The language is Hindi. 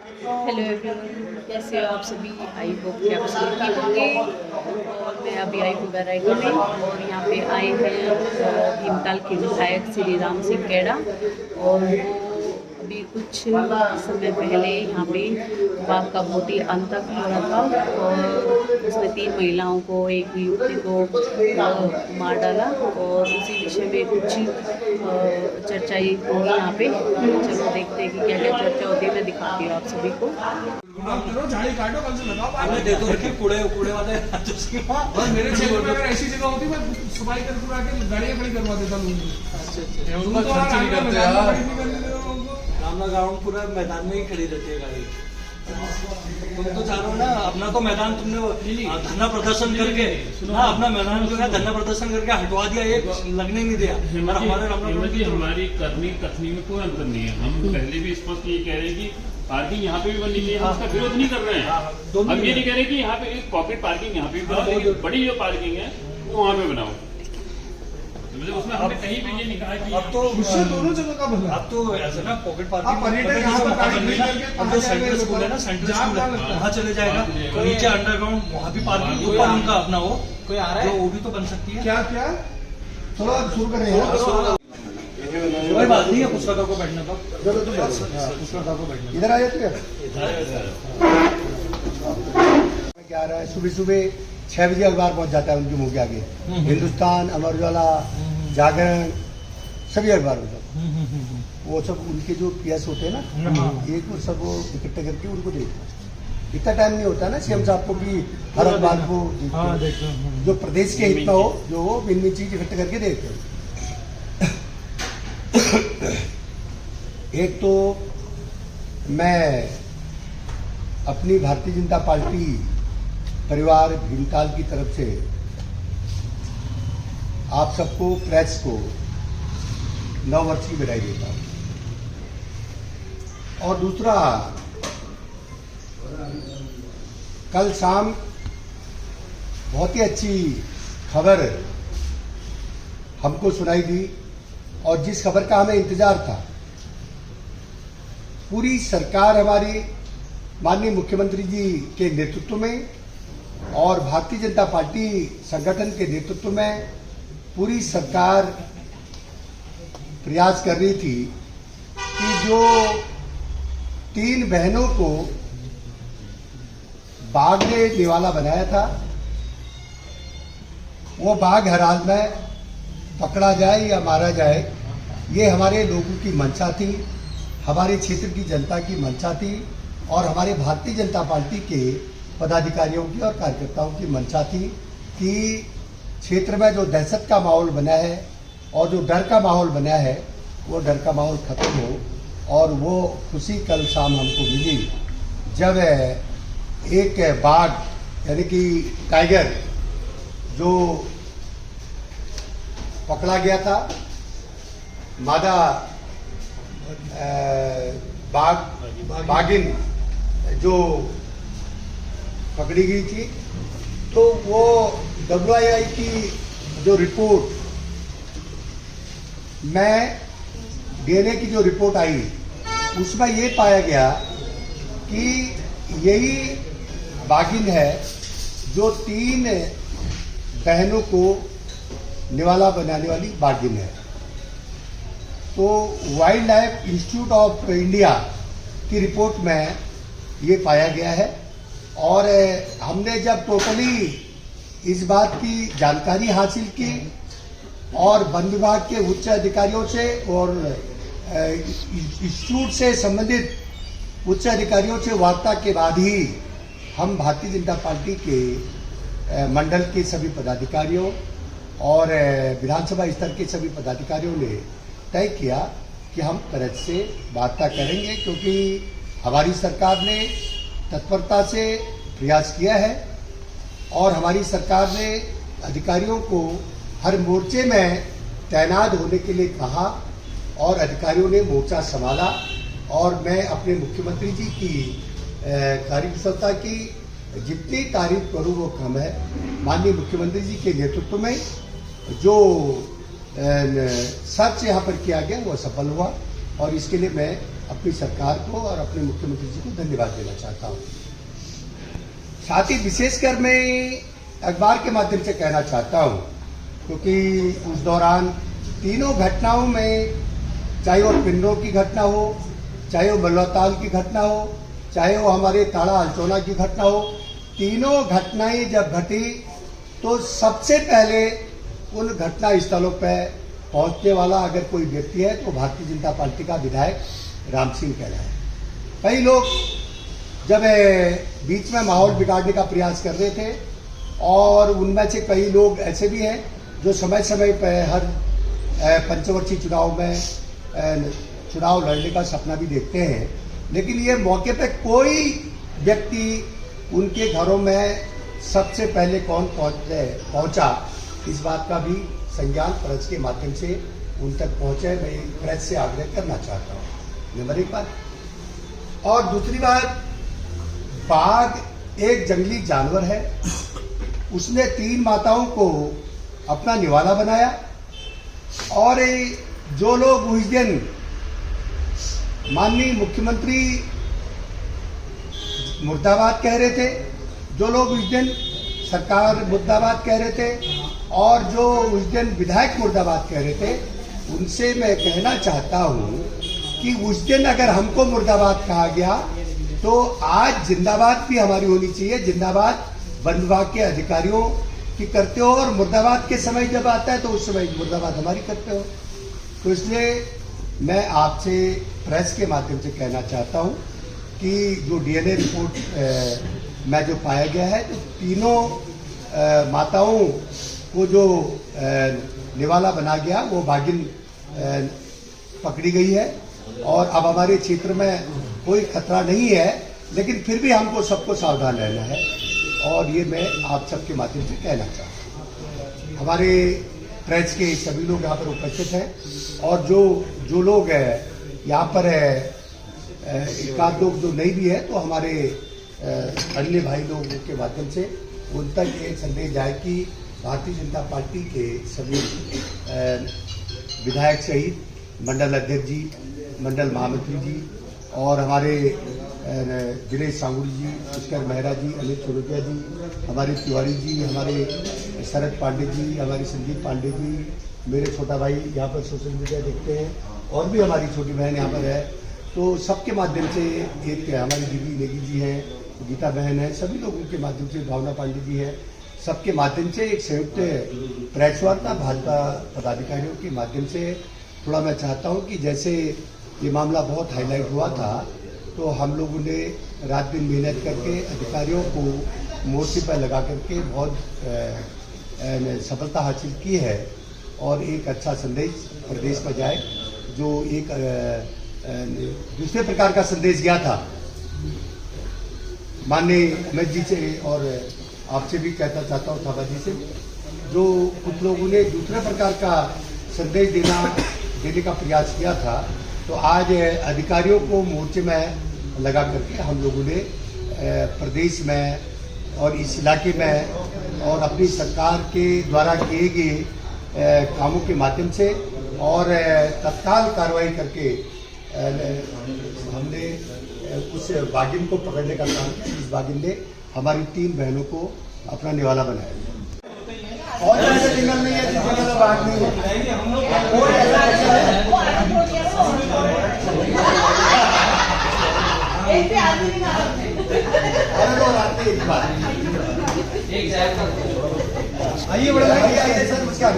हेलो एवरीवन, कैसे हो आप सभी। आई होप कि आप सभी ठीक होंगे। और मैं अभी आई हूँ वैरायटी में और यहाँ पे आए हैं भीमताल के विधायक श्री राम सिंह खेड़ा। और वो अभी कुछ समय पहले यहाँ पे बाघ का बहुत ही आतंक हो रहा था और उसमें 3 महिलाओं को, एक युवती को मार डाला। और उसी विषय में कुछ चर्चा होगी यहाँ पे। चलो देखते हैं कि क्या क्या चर्चा होती है। मैं दिखाती हूँ आप सभी को। झाड़ी काटो, कल से लगाओ। हमें दे दो कि कूड़े वाले और मेरे क्षेत्र में अगर ऐसी जगह होती मैं सफाई करके गाड़ियां खड़ी करवा देता लोगों को। खर्च नहीं करते यार। रामला ग्राउंड पूरा मैदान में ही खड़ी रहती है गाड़ी। तुम तो जानो ना, अपना तो मैदान तुमने धरना प्रदर्शन करके ना, अपना मैदान जो है धरना प्रदर्शन करके हटवा दिया, एक लगने नहीं दिया। हमारी करनी कथनी में कोई अंतर नहीं है। हम पहले भी स्पष्ट ये कह रहे हैं कि पार्किंग यहाँ पे भी बननी चाहिए। हम उसका विरोध नहीं कर रहे हैं। हम ये नहीं कह रहे कि यहाँ पे एक पॉकेट पार्किंग यहाँ पे भी बनाओ, बड़ी जो पार्किंग है वो वहाँ पे बनाओ। मतलब उसमें हमने कहीं भी ये नहीं कहा कि अब तो दोनों जगह का बना। अब तो ऐसा ना पॉकेट पार्किंग, अब जो सेंट्रल स्कूल है ना, सेंट्रल स्कूल है वहाँ चले जाएगा। नीचे अंडरग्राउंड वहाँ भी पार्किंग ऊपर उनका अपना हो, कोई आ रहा है वो भी तो बन सकती है। क्या क्या थोड़ा शुरू करें। कोई बात नहीं है, पुस्तकों को बैठने का पुस्तकों को बैठने इधर आ जाते क्या रहा है। सुबह सुबह 6 बजे अखबार पहुंच जाता है उनके मुंह के आगे। हिंदुस्तान, अमर उजाला, जागरण, सभी अखबार हो जाते। वो सब उनके जो पीएस होते हैं ना, एक वो सब इकट्ठे करके उनको देखते हैं। इतना टाइम नहीं होता ना सीएम साहब को कि हर अखबार को जो प्रदेश के हित में हो, जो वो इनमें चीज इकट्ठे करके देखते हैं। एक तो मैं अपनी भारतीय जनता पार्टी परिवार भीमताल की तरफ से आप सबको, प्रेस को 9 वर्ष की बधाई देता हूं। और दूसरा, कल शाम बहुत ही अच्छी खबर हमको सुनाई दी और जिस खबर का हमें इंतजार था। पूरी सरकार हमारी माननीय मुख्यमंत्री जी के नेतृत्व में और भारतीय जनता पार्टी संगठन के नेतृत्व में पूरी सरकार प्रयास कर रही थी कि जो 3 बहनों को बाघ ने निवाला बनाया था, वो बाघ हर हाल में पकड़ा जाए या मारा जाए। ये हमारे लोगों की मंशा थी, हमारे क्षेत्र की जनता की मंशा थी और हमारे भारतीय जनता पार्टी के पदाधिकारियों की और कार्यकर्ताओं की मंशा थी कि क्षेत्र में जो दहशत का माहौल बना है और जो डर का माहौल बना है, वो डर का माहौल खत्म हो। और वो खुशी कल शाम हमको मिली जब एक बाघ यानी कि टाइगर जो पकड़ा गया था, मादा बाघिन जो पकड़ी गई थी, तो वो WII की जो रिपोर्ट में DNA की जो रिपोर्ट आई, उसमें ये पाया गया कि यही बाघिन है जो 3 बहनों को निवाला बनाने वाली बाघिन है। तो wild life institute of India की रिपोर्ट में ये पाया गया है। और हमने जब टोटली इस बात की जानकारी हासिल की और वन विभाग के उच्च अधिकारियों से और इंस्टीट्यूट से संबंधित उच्च अधिकारियों से वार्ता के बाद ही हम भारतीय जनता पार्टी के मंडल के सभी पदाधिकारियों और विधानसभा स्तर के सभी पदाधिकारियों ने तय किया कि हम प्रेस से वार्ता करेंगे, क्योंकि हमारी सरकार ने तत्परता से प्रयास किया है और हमारी सरकार ने अधिकारियों को हर मोर्चे में तैनात होने के लिए कहा और अधिकारियों ने मोर्चा संभाला। और मैं अपने मुख्यमंत्री जी की कार्यकुशलता की जितनी तारीफ करूं वो कम है। माननीय मुख्यमंत्री जी के नेतृत्व में जो सर्च यहाँ पर किया गया वो सफल हुआ और इसके लिए मैं अपनी सरकार को और अपने मुख्यमंत्री जी को धन्यवाद देना चाहता हूँ। साथ ही विशेषकर मैं अखबार के माध्यम से कहना चाहता हूँ, क्योंकि उस दौरान तीनों घटनाओं में, चाहे वो पिंडों की घटना हो, चाहे वो बल्लौताल की घटना हो, चाहे वो हमारे ताड़ा अल्चोना की घटना हो, तीनों घटनाएं जब घटी तो सबसे पहले उन घटना स्थलों पर पहुंचने वाला अगर कोई व्यक्ति है तो भारतीय जनता पार्टी का विधायक राम सिंह कहलाए। कई लोग जब बीच में माहौल बिगाड़ने का प्रयास कर रहे थे, और उनमें से कई लोग ऐसे भी हैं जो समय समय पर हर पंचवर्षीय चुनाव में चुनाव लड़ने का सपना भी देखते हैं, लेकिन ये मौके पे कोई व्यक्ति उनके घरों में सबसे पहले कौन पहुंचा, इस बात का भी संज्ञान प्रेस के माध्यम से उन तक पहुंचे। मैं प्रेस से आग्रह करना चाहता हूं, नंबर एक बात। और दूसरी बात, बाघ एक जंगली जानवर है, उसने 3 माताओं को अपना निवाला बनाया, और जो लोग उस दिन माननीय मुख्यमंत्री मुर्दाबाद कह रहे थे, जो लोग उस दिन सरकार मुर्दाबाद कह रहे थे, और जो उस दिन विधायक मुर्दाबाद कह रहे थे, उनसे मैं कहना चाहता हूं कि उस दिन अगर हमको मुर्दाबाद कहा गया तो आज जिंदाबाद भी हमारी होनी चाहिए। जिंदाबाद वन विभाग के अधिकारियों की करते हो, और मुर्दाबाद के समय जब आता है तो उस समय मुर्दाबाद हमारी करते हो। तो इसलिए मैं आपसे प्रेस के माध्यम से कहना चाहता हूं कि जो डीएनए रिपोर्ट में जो पाया गया है, तो तीनों माताओं को जो निवाला बना गया वो बाघिन पकड़ी गई है, और अब हमारे क्षेत्र में कोई खतरा नहीं है, लेकिन फिर भी हमको सबको सावधान रहना है, और ये मैं आप सबके माध्यम से कहना चाहता हूँ। हमारे प्रेस के सभी लोग यहाँ पर उपस्थित हैं, और जो लोग यहाँ पर एक आध लोग जो नहीं भी है, तो हमारे अन्य भाई लोगों के माध्यम से उन तक एक संदेश जाए कि भारतीय जनता पार्टी के सभी विधायक सहित मंडल अध्यक्ष जी, मंडल महामंत्री जी, और हमारे दिनेश सांगुड़ी जी, पुष्कर मेहरा जी, अमित चौरसिया जी, हमारे तिवारी जी, हमारे शरद पांडे जी, हमारी संदीप पांडे जी, मेरे छोटा भाई यहाँ पर सोशल मीडिया देखते हैं, और भी हमारी छोटी बहन यहाँ पर है, तो सबके माध्यम से एक हमारी दीदी नेगी जी हैं, गीता बहन है, सभी लोगों के माध्यम से भावना पांडे जी हैं, सबके माध्यम से एक संयुक्त प्रेस वार्ता भाजपा पदाधिकारियों के माध्यम से थोड़ा मैं चाहता हूं कि जैसे ये मामला बहुत हाईलाइट हुआ था, तो हम लोगों ने रात दिन मेहनत करके अधिकारियों को मोर्चे पर लगा करके बहुत सफलता हासिल की है, और एक अच्छा संदेश प्रदेश में जाए, जो एक दूसरे प्रकार का संदेश गया था माननीय अमित जी से, और आपसे भी कहना चाहता हूँ थापा जी से, जो कुछ लोगों ने दूसरे प्रकार का संदेश देने का प्रयास किया था, तो आज अधिकारियों को मोर्चे में लगा करके हम लोगों ने प्रदेश में और इस इलाके में और अपनी सरकार के द्वारा किए गए कामों के माध्यम से और तत्काल कार्रवाई करके हमने उस बाघिन को पकड़ने का काम किया। इस बाघिन ने हमारी 3 बहनों को अपना निवाला बनाया। और ऐसे जंगल में है जिस जंगल में बाघ नहीं है, और आइए बड़े आइए सर, उसका